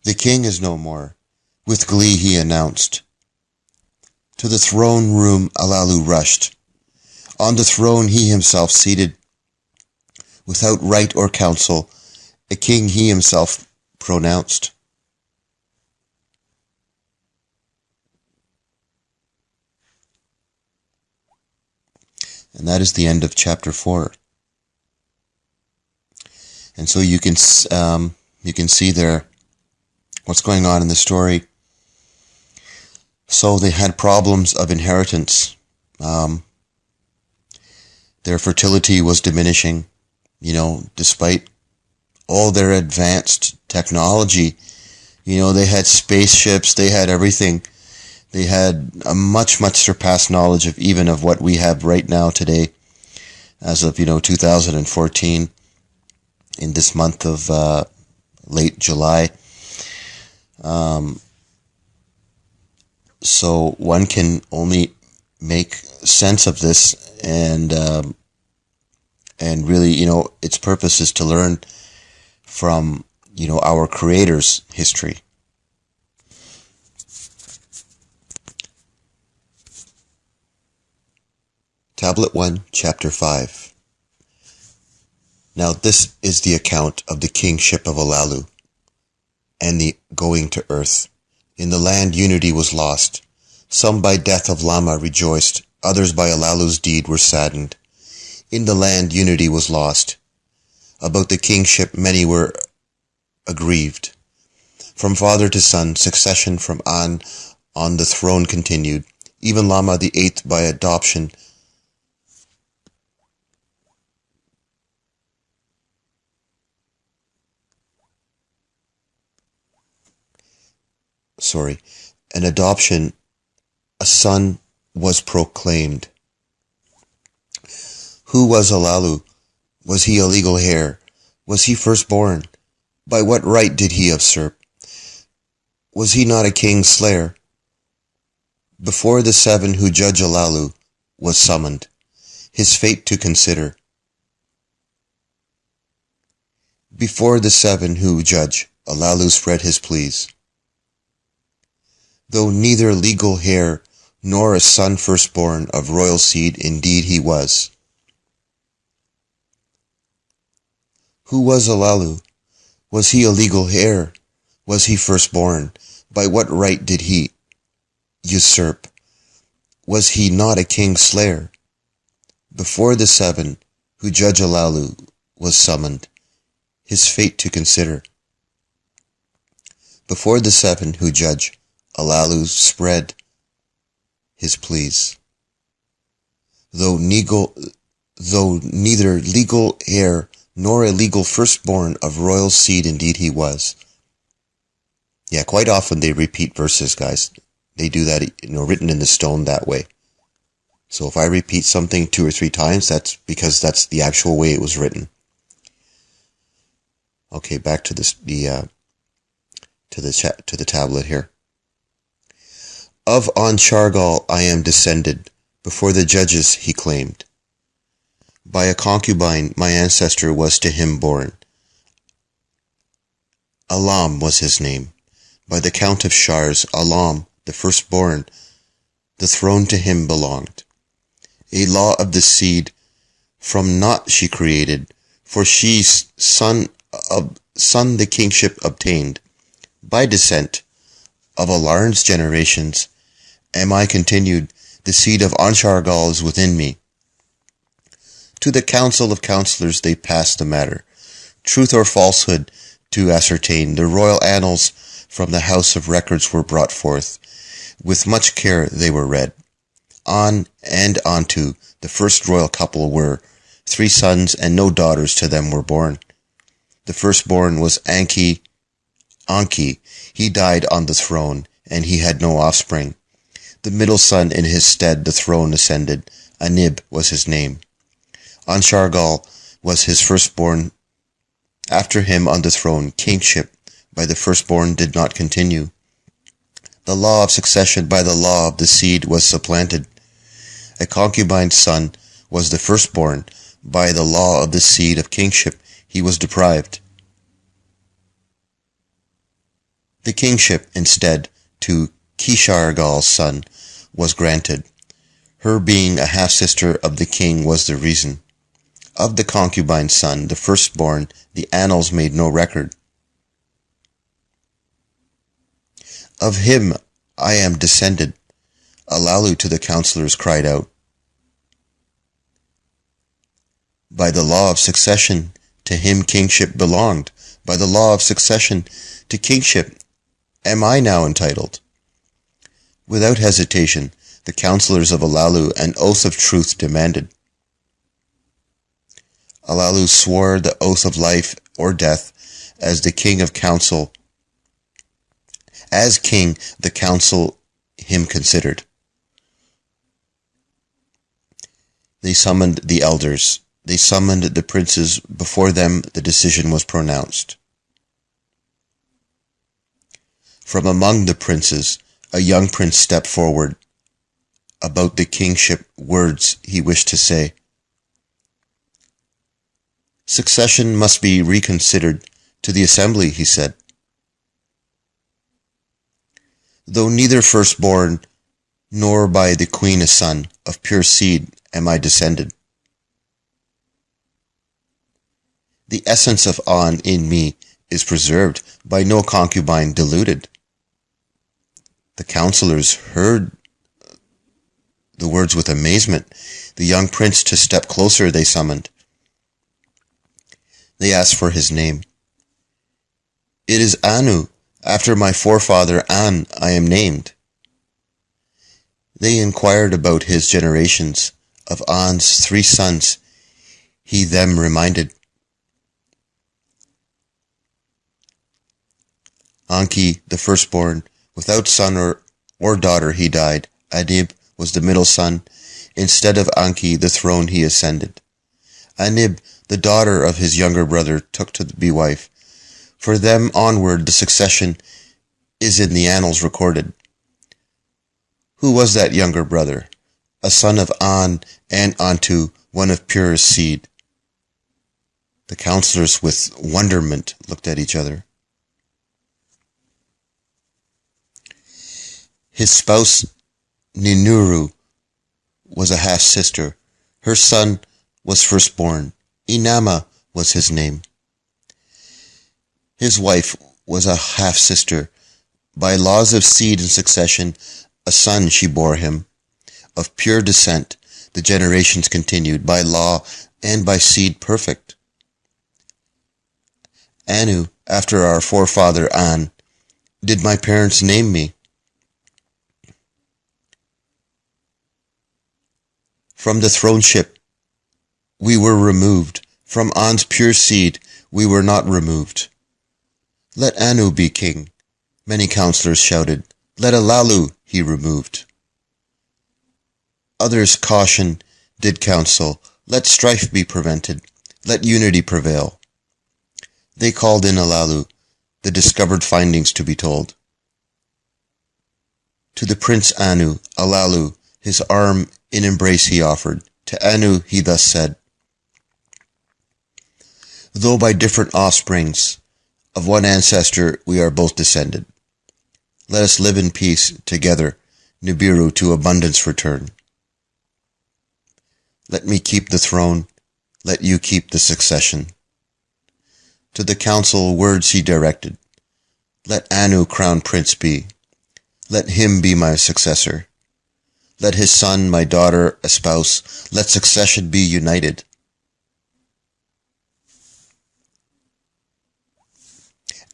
The king is no more. With glee he announced. To the throne room Alalu rushed. On the throne he himself seated. Without right or counsel, a king he himself pronounced. And that is the end of chapter 4. And so you can see there what's going on in the story. So they had problems of inheritance. Their fertility was diminishing, despite all their advanced technology. They had spaceships, they had everything. They had a much, much surpassed knowledge of even of what we have right now today, as of, 2014, in this month of late July. So one can only make sense of this, and really, its purpose is to learn from, our Creator's history. Tablet 1, Chapter 5. Now this is the account of the kingship of Alalu, and the going to earth. In the land unity was lost. Some by death of Lama rejoiced, others by Alalu's deed were saddened. In the land unity was lost. About the kingship many were aggrieved. From father to son, succession from An on the throne continued. Even Lama the eighth by adoption a son was proclaimed. Who was Alalu? Was he a legal heir? Was he firstborn? By what right did he usurp? Was he not a king's slayer? Before the seven who judge Alalu was summoned, his fate to consider. Before the seven who judge, Alalu spread his pleas. Though neither legal heir nor a son firstborn of royal seed, indeed he was. Who was Alalu? Was he a legal heir? Was he firstborn? By what right did he usurp? Was he not a king's slayer? Before the seven who judge Alalu was summoned, his fate to consider. Before the seven who judge, Alalu spread his pleas. Though neither legal heir nor a legal firstborn of royal seed, indeed he was. Yeah, quite often they repeat verses, guys. They do that, written in the stone that way. So if I repeat something 2 or 3 times, that's because that's the actual way it was written. Okay, back to this, to the tablet here. Of Anshargal I am descended, before the judges he claimed. By a concubine my ancestor was to him born. Alam was his name. By the count of Shars, Alam, the firstborn, the throne to him belonged. A law of the seed, from naught she created, for she's son the kingship obtained. By descent of Alarn's generations, am I continued, the seed of Anshargal is within me. To the council of counselors they passed the matter, truth or falsehood to ascertain. The royal annals from the house of records were brought forth. With much care they were read. On and onto the first royal couple were 3 sons, and no daughters to them were born. The firstborn was Anki. He died on the throne, and he had no offspring. The middle son in his stead the throne ascended. Anib was his name. Anshargal was his firstborn. After him on the throne, kingship by the firstborn did not continue. The law of succession by the law of the seed was supplanted. A concubine's son was the firstborn. By the law of the seed of kingship he was deprived. The kingship, instead, to Kishargal's son was granted. Her being a half-sister of the king was the reason. Of the concubine's son, the firstborn, the annals made no record. Of him I am descended, Alalu to the counselors cried out. By the law of succession, to him kingship belonged. By the law of succession, to kingship am I now entitled. Without hesitation, the counselors of Alalu an oath of truth demanded. Alalu swore the oath of life or death as the king of counsel. As king, the council him considered. They summoned the elders. They summoned the princes. Before them the decision was pronounced. From among the princes, a young prince stepped forward. About the kingship words he wished to say. Succession must be reconsidered to the assembly, he said. Though neither firstborn nor by the queen a son, of pure seed am I descended. The essence of An in me is preserved, by no concubine deluded. The counselors heard the words with amazement. The young prince to step closer they summoned. They asked for his name. It is Anu, after my forefather An I am named. They inquired about his generations. Of An's 3 sons, he them reminded. Enki, the firstborn, without son or daughter he died. Anib was the middle son. Instead of Enki, the throne he ascended. Anib, the daughter of his younger brother, took to be wife. For them onward the succession is in the annals recorded. Who was that younger brother? A son of An and Antu, one of purest seed. The counselors with wonderment looked at each other. His spouse Ninuru was a half-sister. Her son was firstborn. Inama was his name. His wife was a half-sister. By laws of seed and succession, a son she bore him. Of pure descent, the generations continued, by law and by seed perfect. Anu, after our forefather An, did my parents name me. From the throneship we were removed. From An's pure seed we were not removed. Let Anu be king, many counselors shouted. Let Alalu he removed. Others caution did counsel. Let strife be prevented. Let unity prevail. They called in Alalu, the discovered findings to be told. To the prince Anu, Alalu, his arm in embrace he offered. To Anu he thus said, though by different offsprings, of one ancestor we are both descended. Let us live in peace together, Nibiru to abundance return. Let me keep the throne, let you keep the succession. To the council words he directed, let Anu crown prince be, let him be my successor. Let his son, my daughter, espouse, let succession be united.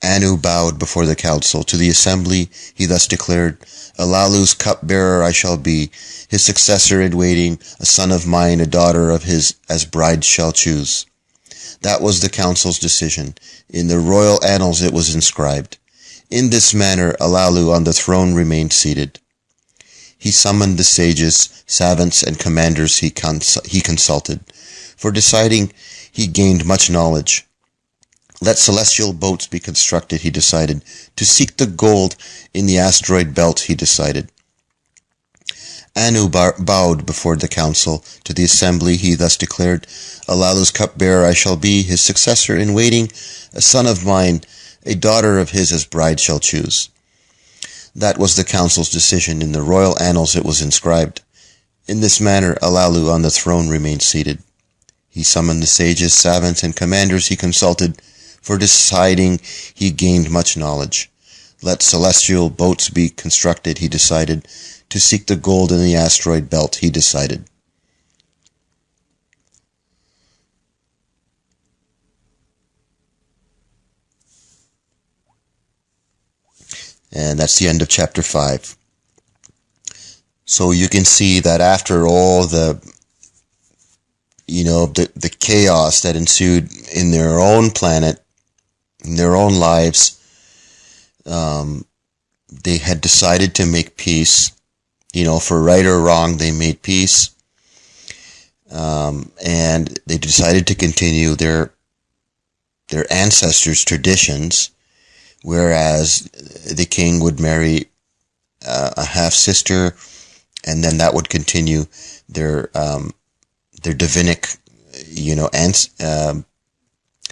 Anu bowed before the council. To the assembly he thus declared, Alalu's cupbearer I shall be, his successor in waiting, a son of mine, a daughter of his, as bride shall choose. That was the council's decision. In the royal annals it was inscribed. In this manner Alalu on the throne remained seated. He summoned the sages, savants, and commanders he consulted. For deciding, he gained much knowledge. Let celestial boats be constructed, he decided. To seek the gold in the asteroid belt, he decided. Anu bowed before the council. To the assembly he thus declared, Alalu's cupbearer I shall be, his successor in waiting, a son of mine, a daughter of his as bride shall choose. That was the council's decision. In the royal annals it was inscribed. In this manner Alalu on the throne remained seated. He summoned the sages, savants, and commanders he consulted. For deciding, he gained much knowledge. Let celestial boats be constructed, he decided. To seek the gold in the asteroid belt, he decided. And that's the end of chapter 5. So you can see that after all the chaos that ensued in their own planet, in their own lives, they had decided to make peace. For right or wrong, they made peace. and they decided to continue their ancestors' traditions, whereas the king would marry a half-sister, and then that would continue their divinic,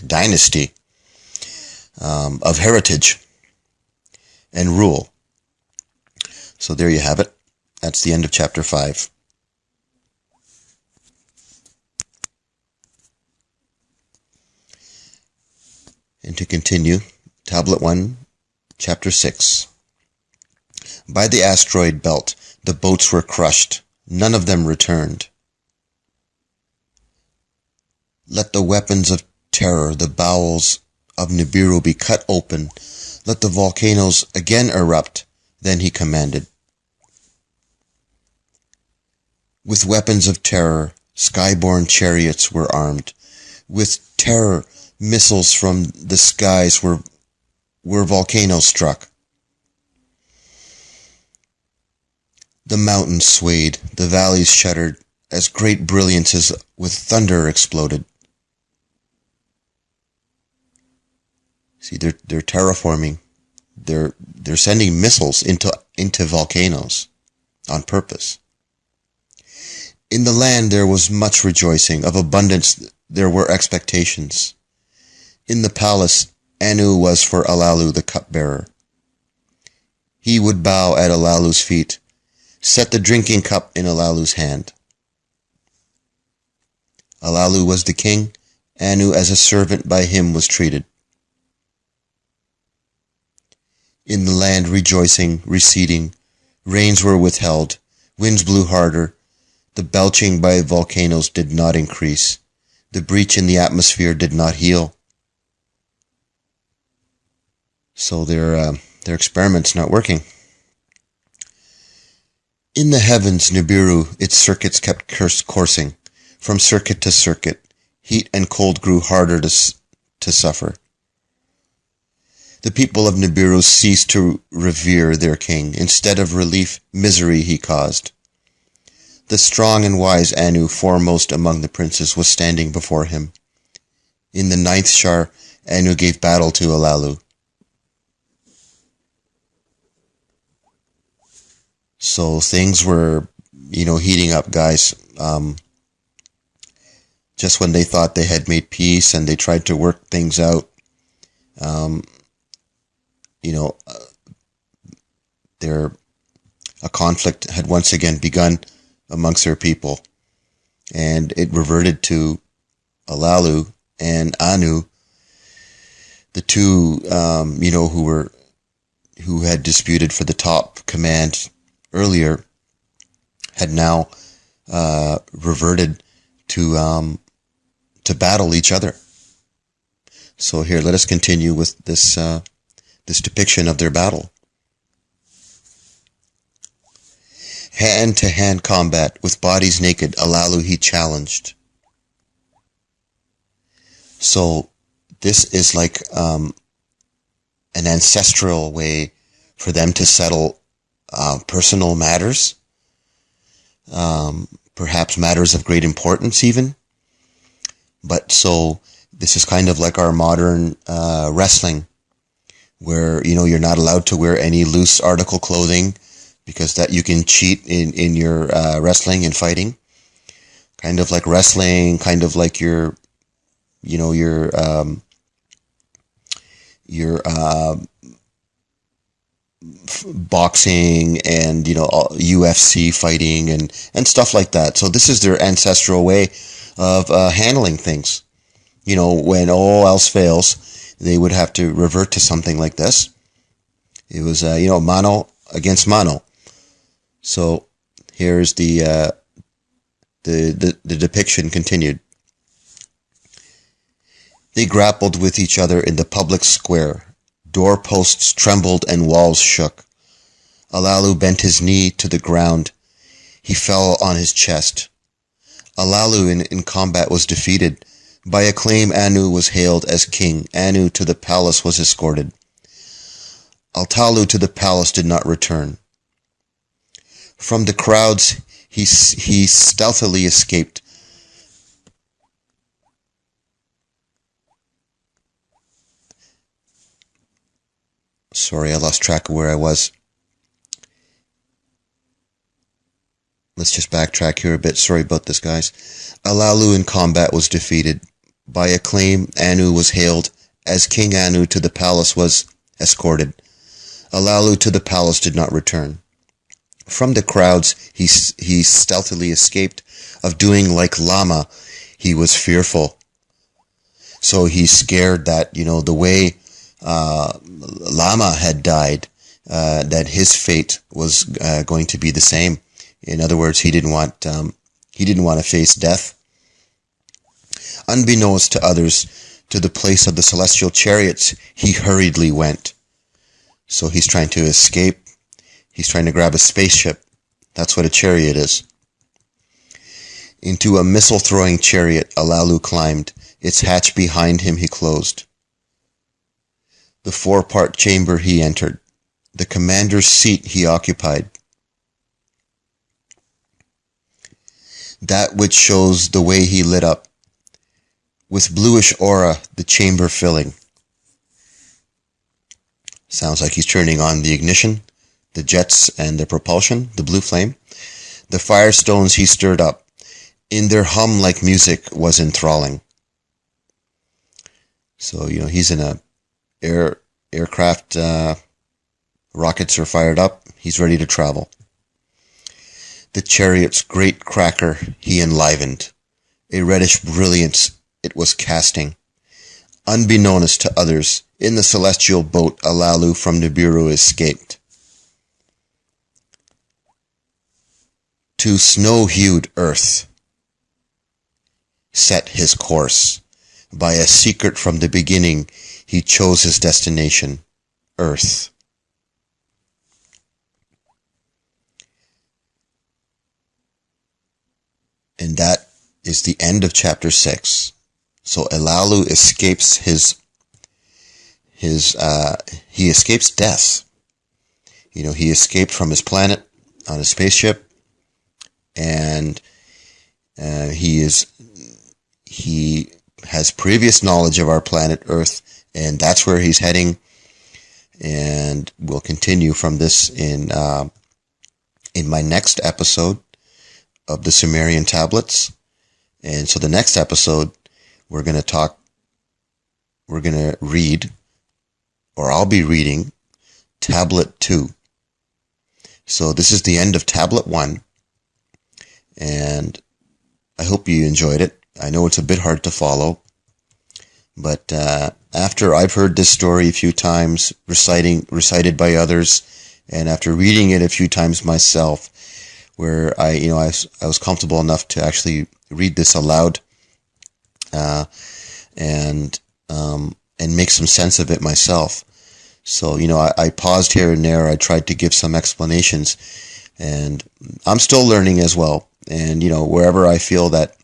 dynasty of heritage and rule. So there you have it. That's the end of chapter 5. And to continue, Tablet 1, Chapter 6. By the asteroid belt, the boats were crushed. None of them returned. Let the weapons of terror, the bowels of Nibiru, be cut open. Let the volcanoes again erupt. Then he commanded. With weapons of terror, skyborne chariots were armed. With terror, missiles from the skies were volcanoes struck. The mountains swayed, the valleys shuddered, as great brilliances with thunder exploded. See, they're terraforming. They're sending missiles into volcanoes on purpose. In the land there was much rejoicing. Of abundance there were expectations. In the palace, Anu was for Alalu the cupbearer. He would bow at Alalu's feet, set the drinking cup in Alalu's hand. Alalu was the king. Anu as a servant by him was treated. In the land rejoicing, receding, rains were withheld, winds blew harder, the belching by volcanoes did not increase, the breach in the atmosphere did not heal. So their experiment's not working. In the heavens, Nibiru, its circuits kept coursing, from circuit to circuit, heat and cold grew harder to suffer. The people of Nibiru ceased to revere their king. Instead of relief, misery he caused. The strong and wise Anu, foremost among the princes, was standing before him. In the 9th Shar, Anu gave battle to Alalu. So things were, heating up, guys. Just when they thought they had made peace and they tried to work things out, a conflict had once again begun amongst their people, and it reverted to Alalu and Anu, the two, who had disputed for the top command earlier, had now reverted to battle each other. So here, let us continue with this depiction of their battle. Hand-to-hand combat, with bodies naked, Alalu he challenged. So this is like an ancestral way for them to settle personal matters, perhaps matters of great importance even. But so this is kind of like our modern wrestling, where you're not allowed to wear any loose article clothing, because that you can cheat in your wrestling and fighting. Kind of like wrestling, kind of like your boxing and UFC fighting and stuff like that. So this is their ancestral way of handling things. When all else fails, they would have to revert to something like this. It was mano against mano. So here's the depiction continued. They grappled with each other in the public square. Doorposts trembled and walls shook. Alalu bent his knee to the ground. He fell on his chest. Alalu in combat was defeated. By acclaim, Anu was hailed as king. Anu to the palace was escorted. Altalu to the palace did not return. From the crowds he stealthily escaped. Sorry, I lost track of where I was. Let's just backtrack here a bit. Sorry about this, guys. Alalu in combat was defeated. By acclaim, Anu was hailed as King Anu to the palace was escorted. Alalu to the palace did not return. From the crowds, he stealthily escaped. Of doing like Lama, he was fearful. So he's scared that, the way Lama had died, that his fate was going to be the same. In other words, he didn't want to face death. Unbeknownst to others, to the place of the celestial chariots, he hurriedly went. So he's trying to escape. He's trying to grab a spaceship. That's what a chariot is. Into a missile-throwing chariot, Alalu climbed. Its hatch behind him he closed. The four-part chamber he entered. The commander's seat he occupied. That which shows the way he lit up, with bluish aura the chamber filling. Sounds like he's turning on the ignition, the jets and the propulsion, the blue flame. The firestones he stirred up, in their hum like music was enthralling. So, he's in a aircraft, rockets are fired up, he's ready to travel. The chariot's great cracker he enlivened. A reddish brilliance it was casting. Unbeknownst to others, in the celestial boat Alalu from Nibiru escaped. To snow-hued earth set his course. By a secret from the beginning, he chose his destination, Earth. And that is the end of chapter 6. So Alalu escapes he escapes death. He escaped from his planet on a spaceship, and he has previous knowledge of our planet Earth, and that's where he's heading. And we'll continue from this in my next episode of the Sumerian Tablets. And so the next episode, we're going to read, or I'll be reading, Tablet 2. So this is the end of Tablet 1, and I hope you enjoyed it. I know it's a bit hard to follow, but after I've heard this story a few times, recited by others, and after reading it a few times myself, where I was comfortable enough to actually read this aloud, and make some sense of it myself. So, I paused here and there. I tried to give some explanations, and I'm still learning as well. And, wherever I feel that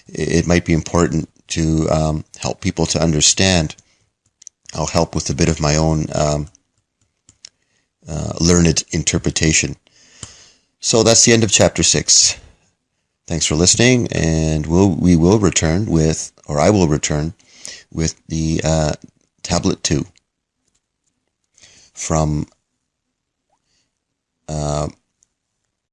it might be important to help people to understand, I'll help with a bit of my own learned interpretation. So that's the end of chapter 6. Thanks for listening, and I will return with the Tablet 2 from